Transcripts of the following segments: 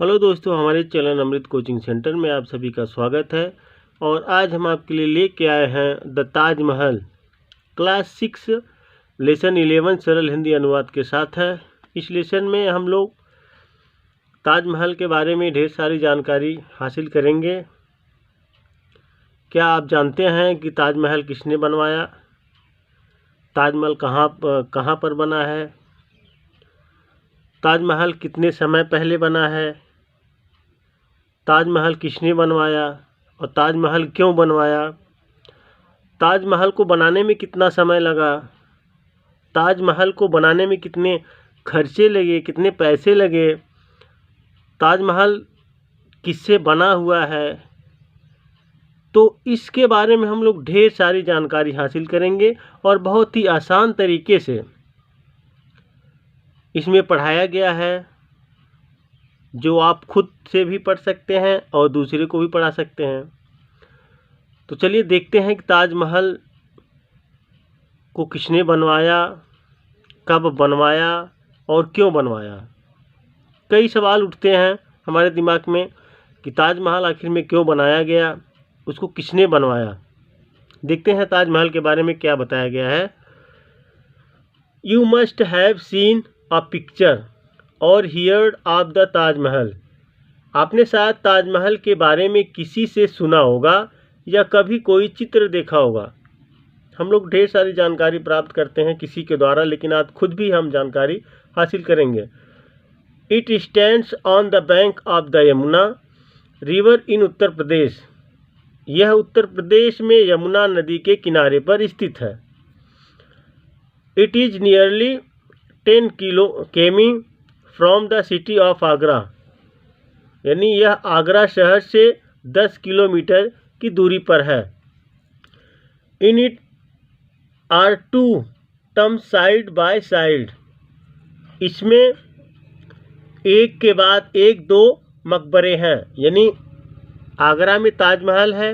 Hello दोस्तों, हमारे channel अमृत coaching centre में आप सभी का स्वागत है। और आज हम आपके लिए लेके आए हैं द ताजमहल क्लास 6 लेसन 11 सरल हिंदी अनुवाद के साथ है। इस लेसन में हम लोग ताजमहल के बारे में ढेर सारी जानकारी हासिल करेंगे। क्या आप जानते हैं कि ताजमहल किसने बनवाया? ताजमहल कहाँ पर बना है? ताजमहल कितने समय पहले बना है? ताजमहल किसने बनवाया और ताजमहल क्यों बनवाया? ताजमहल को बनाने में कितना समय लगा? ताजमहल को बनाने में कितने खर्चे लगे, कितने पैसे लगे? ताजमहल किससे बना हुआ है? तो इसके बारे में हम लोग ढेर सारी जानकारी हासिल करेंगे और बहुत ही आसान तरीके से इसमें पढ़ाया गया है, जो आप खुद से भी पढ़ सकते हैं और दूसरे को भी पढ़ा सकते हैं। तो चलिए देखते हैं कि ताजमहल को किसने बनवाया, कब बनवाया और क्यों बनवाया। कई सवाल उठते हैं हमारे दिमाग में कि ताजमहल आखिर में क्यों बनाया गया, उसको किसने बनवाया। देखते हैं ताजमहल के बारे में क्या बताया गया है। You must have seen a picture और हियर्ड ऑफ द ताजमहल। आपने शायद ताजमहल के बारे में किसी से सुना होगा या कभी कोई चित्र देखा होगा। हम लोग ढेर सारी जानकारी प्राप्त करते हैं किसी के द्वारा, लेकिन आज खुद भी हम जानकारी हासिल करेंगे। It stands on the bank of the Yamuna river in Uttar Pradesh. यह उत्तर प्रदेश में यमुना नदी के किनारे पर स्थित है। इट इज़ नियरली 10 किमी from the city of Agra. यानी यह आगरा शहर से 10 किलोमीटर की दूरी पर है। In it are 2 tomb side by side. इसमें एक के बाद एक 2 मकबरे हैं। यानी आगरा में ताजमहल है,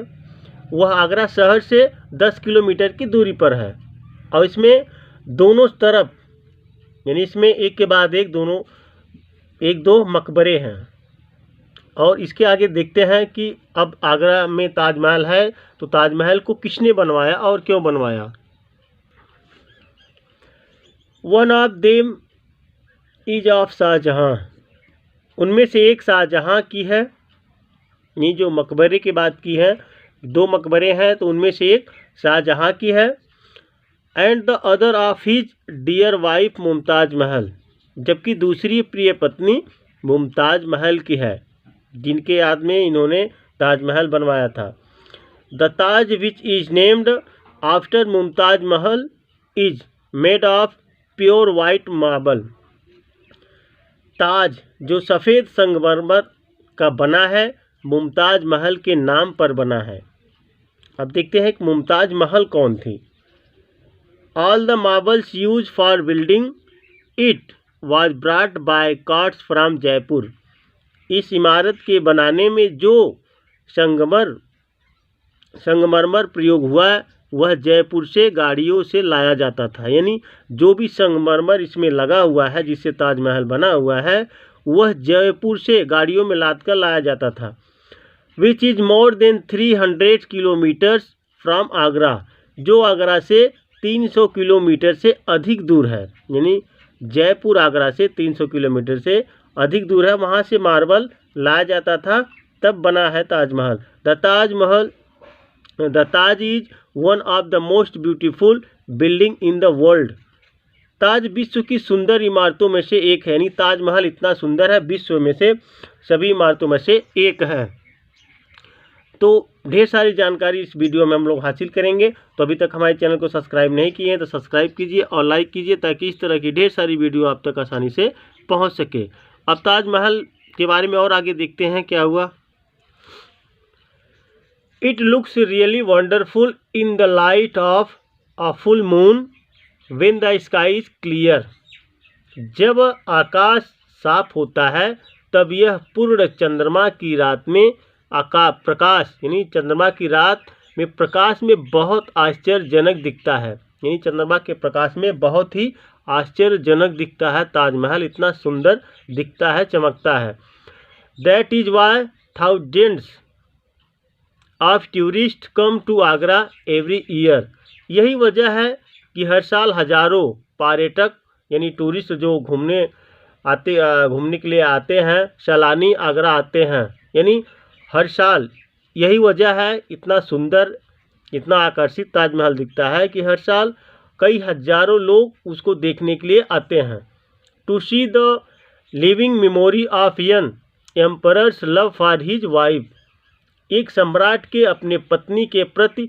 वह आगरा शहर से 10 किलोमीटर की दूरी पर है और इसमें दोनों तरफ, यानी इसमें एक के बाद एक 2 मकबरे हैं। और इसके आगे देखते हैं कि अब आगरा में ताजमहल है, तो ताजमहल को किसने बनवाया और क्यों बनवाया। One of them is of Shahjahan. उनमें से एक शाहजहां की है। ये जो मकबरे की बात की है, 2 मकबरे हैं, तो उनमें से एक शाहजहां की है। And the other of his dear wife Mumtaz Mahal. जबकि दूसरी प्रिय पत्नी मुमताज महल की है, जिनके याद में इन्होंने ताजमहल बनवाया था। The Taj which is named after Mumtaz Mahal is made of pure white marble. Taj जो सफ़ेद संगमरमर का बना है, मुमताज महल के नाम पर बना है। अब देखते हैं कि मुमताज महल कौन थी। All the marbles use for building it was brought by carts from Jaipur. इस इमारत के बनाने में जो संगमरमर प्रयोग हुआ, वह जयपुर से गाड़ियों से लाया जाता था। यानी जो भी संगमरमर इसमें लगा हुआ है, जिससे ताजमहल बना हुआ है, वह जयपुर से गाड़ियों में लाद कर लाया जाता था। Which is more than 300 kilometres from Agra. जो आगरा से 300 किलोमीटर से अधिक दूर है। यानी जयपुर आगरा से 300 किलोमीटर से अधिक दूर है, वहाँ से मार्बल लाया जाता था, तब बना है Taj Mahal. The Taj is one of the most beautiful building in the world. Taj विश्व की सुंदर इमारतों में से एक है। यानी ताजमहल इतना सुंदर है, विश्व में से सभी इमारतों में से एक है। तो ढेर सारी जानकारी इस वीडियो में हम लोग हासिल करेंगे। तो अभी तक हमारे चैनल को सब्सक्राइब नहीं किए हैं तो सब्सक्राइब कीजिए और लाइक कीजिए, ताकि इस तरह की ढेर सारी वीडियो आप तक आसानी से पहुंच सके। अब ताजमहल के बारे में और आगे देखते हैं क्या हुआ। It looks really wonderful in the light of a full moon when the sky is clear. जब आकाश साफ होता है, तब यह पूर्ण चंद्रमा की रात में प्रकाश, यानी चंद्रमा की रात में प्रकाश में बहुत आश्चर्यजनक दिखता है। यानी चंद्रमा के प्रकाश में बहुत ही आश्चर्यजनक दिखता है ताजमहल, इतना सुंदर दिखता है, चमकता है। That is why thousands of tourist come to Agra every year. यही वजह है कि हर साल हजारों पर्यटक यानी टूरिस्ट जो घूमने के लिए आते हैं, सैलानी आगरा आते हैं। यानी हर साल यही वजह है, इतना सुंदर, इतना आकर्षित ताजमहल दिखता है कि हर साल कई हजारों लोग उसको देखने के लिए आते हैं। To see the living memory of an emperor's love for his wife. एक सम्राट के अपने पत्नी के प्रति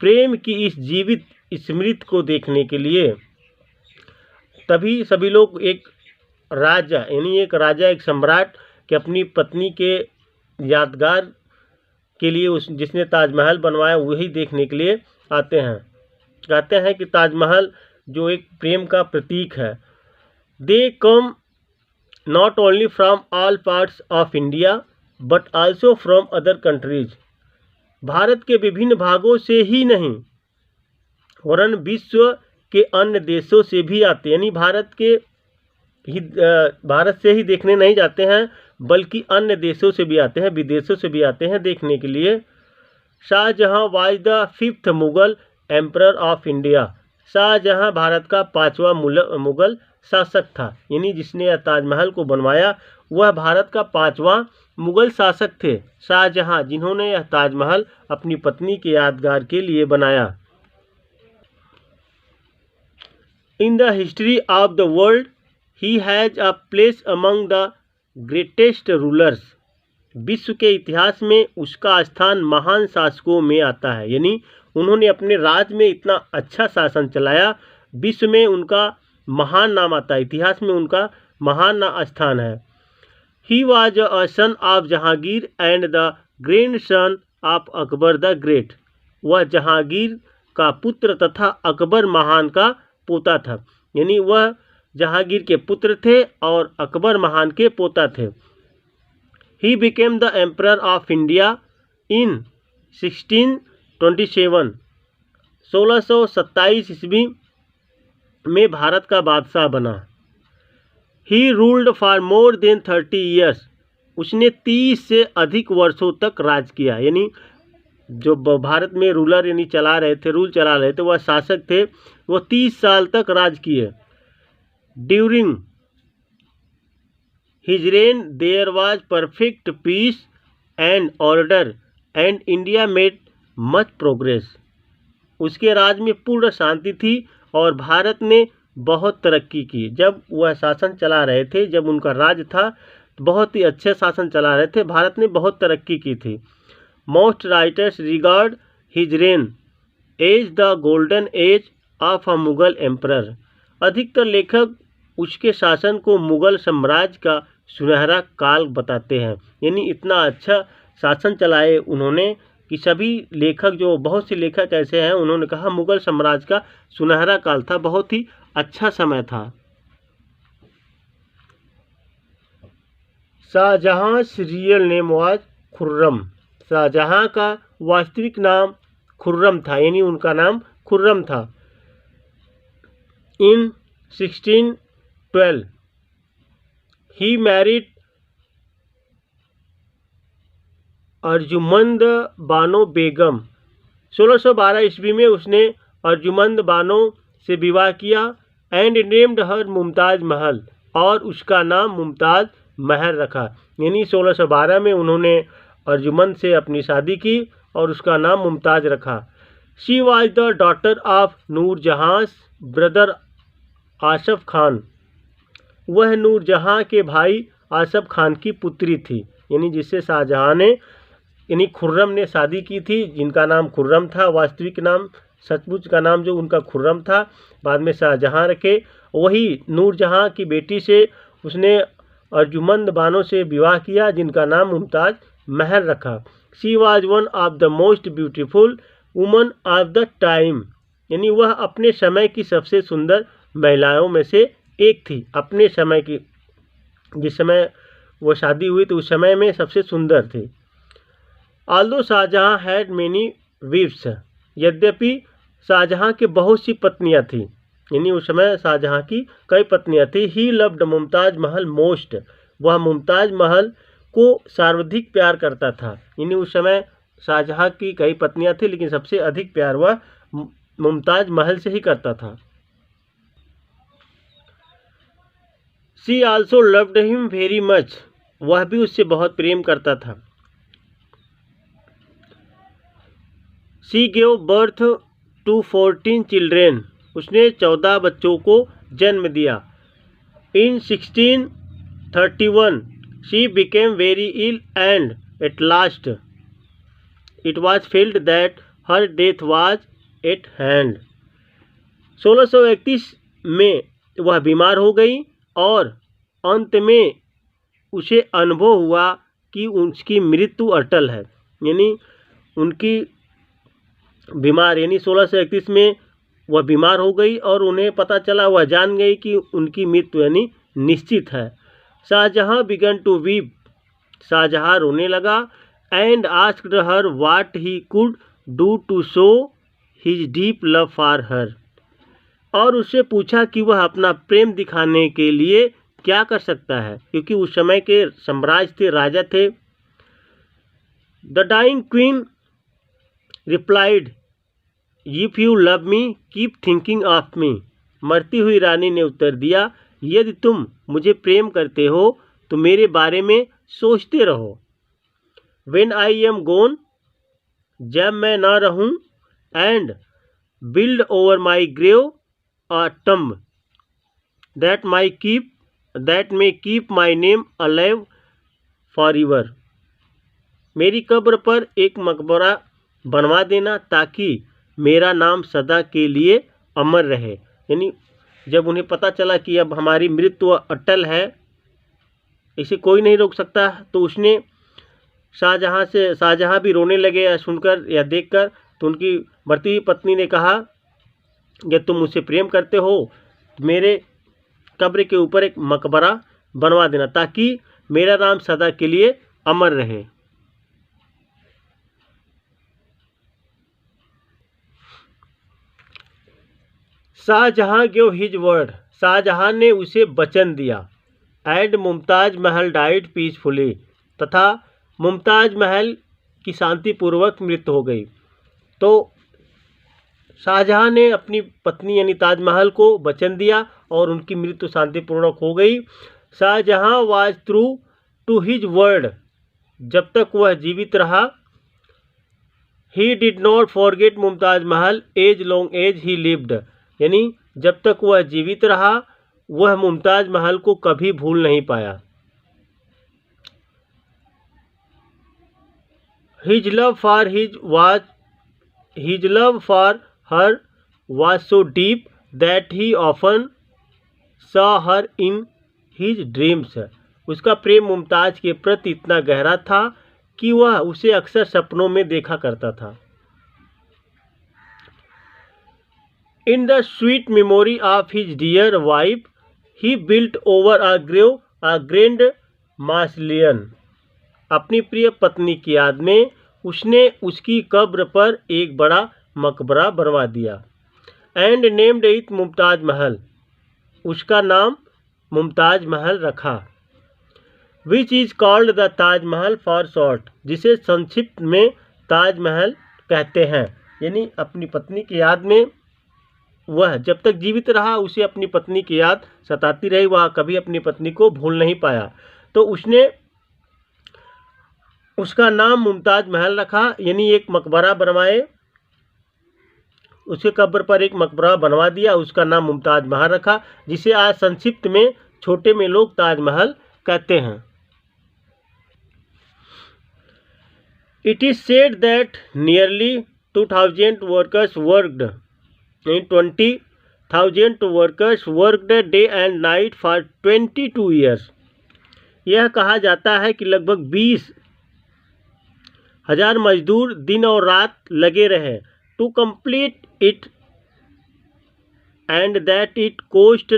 प्रेम की इस जीवित स्मृति को देखने के लिए तभी सभी लोग एक राजा यानी एक सम्राट के अपनी पत्नी के यादगार के लिए जिसने ताजमहल बनवाया वही देखने के लिए आते हैं। कहते हैं कि ताजमहल जो एक प्रेम का प्रतीक है। They come not only from all parts of India but also from other countries. Bharat के विभिन्न भागों से ही नहीं वरन विश्व के अन्य देशों से भी आते, यानी भारत से ही देखने नहीं जाते हैं बल्कि अन्य देशों से भी आते हैं, विदेशों से भी आते हैं देखने के लिए। Shahjahan was the 5th Mughal emperor of India. Shahjahan Bharat का 5वां मुगल शासक था, यानी जिसने ताजमहल को बनवाया वह भारत का 5वां मुगल शासक थे, शाहजहां, जिन्होंने यह ताजमहल अपनी पत्नी के यादगार के लिए बनाया। In the history of the world he has a place among the greatest rulers. विश्व के इतिहास में उसका स्थान महान शासकों में आता है, यानी उन्होंने अपने राज्य में इतना अच्छा शासन चलाया, विश्व में उनका महान नाम आता है, इतिहास में उनका महान स्थान है। He was a son of Jahangir and the grand son of Akbar the great. वह जहांगीर का पुत्र तथा अकबर महान का पोता था, यानी वह जहांगीर के पुत्र थे और अकबर महान के पोता थे। He became the emperor of India in 1627। 1627 ईस्वी में भारत का बादशाह बना। He ruled for more than 30 years. उसने 30 से अधिक वर्षों तक राज किया, यानी जो भारत में रूल चला रहे थे, वह शासक थे, वो 30 साल तक राज किए। During his reign there was perfect peace and order and India made much progress. उसके राज में पूर्ण शांति थी और भारत ने बहुत तरक्की की। जब वह शासन चला रहे थे, जब उनका राज था, तो बहुत ही अच्छे शासन चला रहे थे, भारत ने बहुत तरक्की की थी। Most writers regard his reign as the golden age of a Mughal emperor. अधिकतर लेखक उसके शासन को मुगल साम्राज्य का सुनहरा काल बताते हैं, यानी इतना अच्छा शासन चलाए उन्होंने कि सभी लेखक, जो बहुत से लेखक ऐसे हैं, उन्होंने कहा मुगल साम्राज्य का सुनहरा काल था, बहुत ही अच्छा समय था। Shahjahan real name was Khurram. Shahjahan का वास्तविक नाम खुर्रम था, यानी उनका नाम खुर्रम था। इन 1612 ही मैरिड अर्जुमंद बानो बेगम। 1612 ईस्वी में उसने अर्जुमंद बानो से विवाह किया। एंड नेम्ड हर मुमताज़ महल, और उसका नाम मुमताज़ महल रखा, यानी 1612 में उन्होंने अर्जुमंद से अपनी शादी की और उसका नाम मुमताज़ रखा। She was the daughter of Noorjahan brother Asaf Khan. वह नूरजहां के भाई आसफ खान की पुत्री थी, यानी जिससे शाहजहां ने यानी खुर्रम ने शादी की थी, जिनका नाम खुर्रम था। वास्तविक नाम, सचमुच का नाम जो उनका खुर्रम था, बाद में शाहजहां रखे। वही नूरजहां की बेटी से उसने अर्जुमंद बानो से विवाह किया, जिनका नाम मुमताज़ महल रखा। She was one of the most beautiful woman of the time, यानी वह अपने समय की सबसे सुंदर महिलाओं में से एक थी। अपने समय की, जिस समय वो शादी हुई तो उस समय में सबसे सुंदर थी। Although Shahjahan had many wives, यद्यपि शाहजहां के बहुत सी पत्नियां थी, यानी उस समय शाहजहां की कई पत्नियां थी। He loved Mumtaz Mahal most. वह मुमताज़ महल को सर्वाधिक प्यार करता था। यानी उस समय शाहजहां की कई पत्नियां थी, लेकिन सबसे अधिक प्यार वह मुमताज महल से ही करता था। She also loved him very much, वह भी उससे बहुत प्रेम करता था। She gave birth to 14 children, उसने 14 बच्चों को जन्म दिया। In 1631 she became very ill and at last it was feared that her death was at hand. 1631 में वह बीमार हो गई और अंत में उसे अनुभव हुआ कि उसकी मृत्यु अटल है। यानी उनकी बीमार, यानी 1631 में वह बीमार हो गई और उन्हें पता चला, वह जान गई कि उनकी मृत्यु यानी निश्चित है। Shahjahan began to weep, Shahjahan रोने लगा। And asked her what he could do to show his deep love for her, और उससे पूछा कि वह अपना प्रेम दिखाने के लिए क्या कर सकता है, क्योंकि उस समय के साम्राज्य थे, राजा थे। The dying queen replied, if you love me keep thinking of me, मरती हुई रानी ने उत्तर दिया, यदि तुम मुझे प्रेम करते हो तो मेरे बारे में सोचते रहो। व्हेन आई एम गोन, जब मैं ना रहूं, and build over my grave a tomb that may keep my name alive forever, मेरी कब्र पर एक मकबरा बनवा देना ताकि मेरा नाम सदा के लिए अमर रहे। यानी जब उन्हें पता चला कि अब हमारी मृत्यु अटल है, इसे कोई नहीं रोक सकता, तो उसने शाहजहां भी रोने लगे या सुनकर या देखकर। तो उनकी मरती हुई पत्नी ने कहा, यदि तुम मुझसे प्रेम करते हो मेरे कब्र के ऊपर एक मकबरा बनवा देना ताकि मेरा नाम सदा के लिए अमर रहे। Shahjahan gave his word, Shahjahan ने उसे वचन दिया। And Mumtaz Mahal died peacefully, तथा मुमताज महल की शांतिपूर्वक मृत्यु हो गई। तो शाहजहां ने अपनी पत्नी यानी ताजमहल को वचन दिया और उनकी मृत्यु शांतिपूर्वक हो गई। Shah Jahan was true to his word, जब तक वह जीवित रहा। He did not forget Mumtaz Mahal as long as he lived, यानी जब तक वह जीवित रहा वह मुमताज महल को कभी भूल नहीं पाया। His love for her was so deep that he often saw her in his dreams, उसका प्रेम मुमताज के प्रति इतना गहरा था कि वह उसे अक्सर सपनों में देखा करता था। In the sweet memory of his dear wife, he built over a grave a grand mausoleum, अपनी प्रिय पत्नी की याद में उसने उसकी कब्र पर एक बड़ा मकबरा बनवा दिया। And named it Mumtaz Mahal, उसका नाम मुमताज महल रखा। Which is called the Taj Mahal for short, जिसे संक्षिप्त में ताजमहल कहते हैं। यानी अपनी पत्नी की याद में वह जब तक जीवित रहा उसे अपनी पत्नी की याद सताती रही, वह कभी अपनी पत्नी को भूल नहीं पाया। तो उसने उसका नाम मुमताज महल रखा, यानी एक मकबरा बनवाए, उसके कब्र पर एक मकबरा बनवा दिया, उसका नाम मुमताज महल रखा, जिसे आज संक्षिप्त में छोटे में लोग ताजमहल कहते हैं। It is said that nearly 2000 workers worked, 20,000 workers worked day and night for 22 years. यह कहा जाता है कि लगभग 20,000 मजदूर दिन और रात लगे रहे to complete it, and that it cost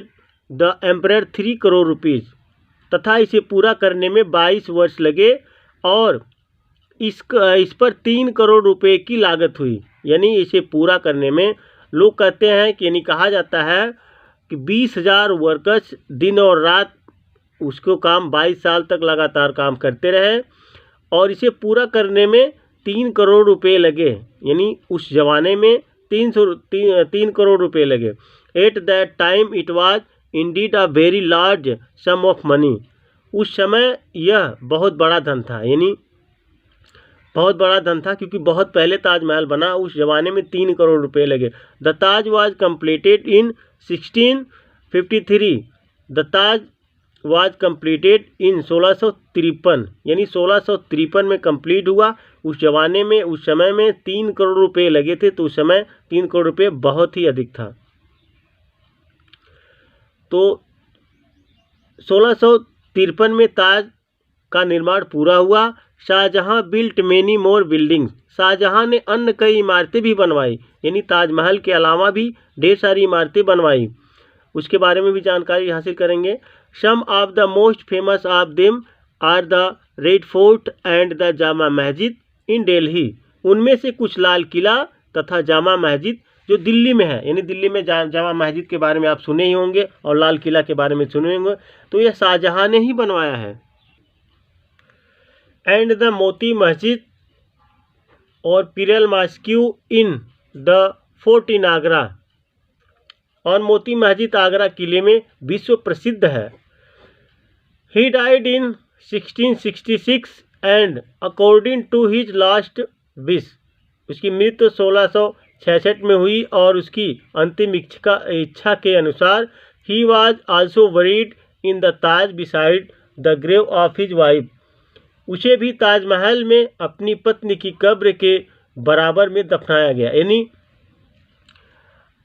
the emperor 3 crore rupees, तथा इसे पूरा करने में 22 वर्ष लगे और इस पर 3 करोड़ रुपए की लागत हुई। यानी इसे पूरा करने में लोग कहते हैं कि यानी कहा जाता है कि 20,000 वर्कर्स दिन और रात उसको काम 22 साल तक लगातार काम करते रहे और इसे पूरा करने में 3 करोड़ रुपए लगे। यानी उस जमाने में 3 करोड़ रुपए लगे। At that time it was indeed a very large some of money. उस समय यह बहुत बड़ा धन था, यानी बहुत बड़ा धन था, क्योंकि बहुत पहले ताजमहल बना, उस जमाने में 3 करोड़ रुपए लगे। The Taj was completed in 1653। The Taj was completed in 1653, यानी 1653 में कंप्लीट हुआ। उस जमाने में, उस समय में 3 करोड़ रुपए लगे थे, तो उस समय 3 करोड़ रुपए बहुत ही अधिक था। तो 1653 में ताज का निर्माण पूरा हुआ। Shahjahan built many more buildings. Shahjahan ने अन्य कई इमारतें भी बनवाई, यानी ताजमहल के अलावा भी ढेर सारी इमारतें बनवाई। उसके बारे में भी जानकारी हासिल करेंगे। Some of the most famous of them are the red fort and the Jama Masjid in Delhi. उनमें से कुछ लाल किला तथा जामा मस्जिद जो दिल्ली में है, यानी दिल्ली में जामा मस्जिद के बारे में आप सुने ही होंगे और लाल किला के बारे में सुने होंगे, तो यह शाहजहां ने ही बनवाया है। And the Moti Masjid or pearl mosque in the fort in Agra. और मोती मस्जिद आगरा किले में विश्व प्रसिद्ध है। He died in 1666 and according to his last wish. उसकी मृत्यु 1666 में हुई और उसकी अंतिम इच्छा के अनुसार he was also buried in the Taj beside the grave of his wife. उसे भी ताजमहल में अपनी पत्नी की कब्र के बराबर में दफनाया गया। यानी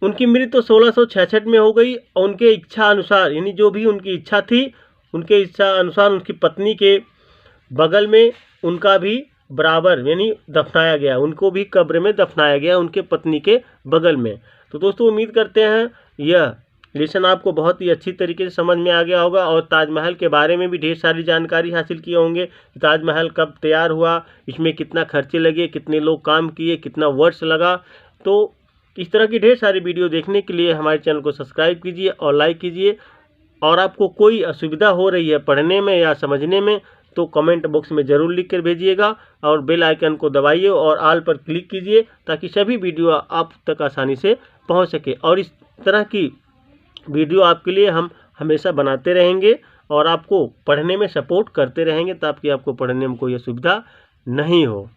उनकी मृत्यु 1666 में हो गई और उनके इच्छा अनुसार, यानी जो भी उनकी इच्छा थी, उनके इच्छा अनुसार उनकी पत्नी के बगल में उनका भी बराबर यानी दफनाया गया, उनको भी कब्र में दफनाया गया उनके पत्नी के बगल में। तो दोस्तों उम्मीद करते हैं यह लेसन आपको बहुत ही अच्छी तरीके से समझ में आ गया होगा और ताजमहल के बारे में भी ढेर सारी जानकारी हासिल किए होंगे। ताजमहल कब तैयार हुआ, इसमें कितना खर्चे लगे, कितने लोग काम किए, कितना वर्ष लगा। तो इस तरह की ढेर सारी वीडियो देखने के लिए हमारे चैनल को सब्सक्राइब कीजिए और लाइक कीजिए। और आपको कोई असुविधा हो रही है पढ़ने में या समझने में तो कमेंट बॉक्स में ज़रूर लिख कर भेजिएगा और बेल आइकन को दबाइए और ऑल पर क्लिक कीजिए ताकि सभी वीडियो आप तक आसानी से पहुंच सके। और इस तरह की वीडियो आपके लिए हम हमेशा बनाते रहेंगे और आपको पढ़ने में सपोर्ट करते रहेंगे ताकि आपको पढ़ने में कोई असुविधा नहीं हो।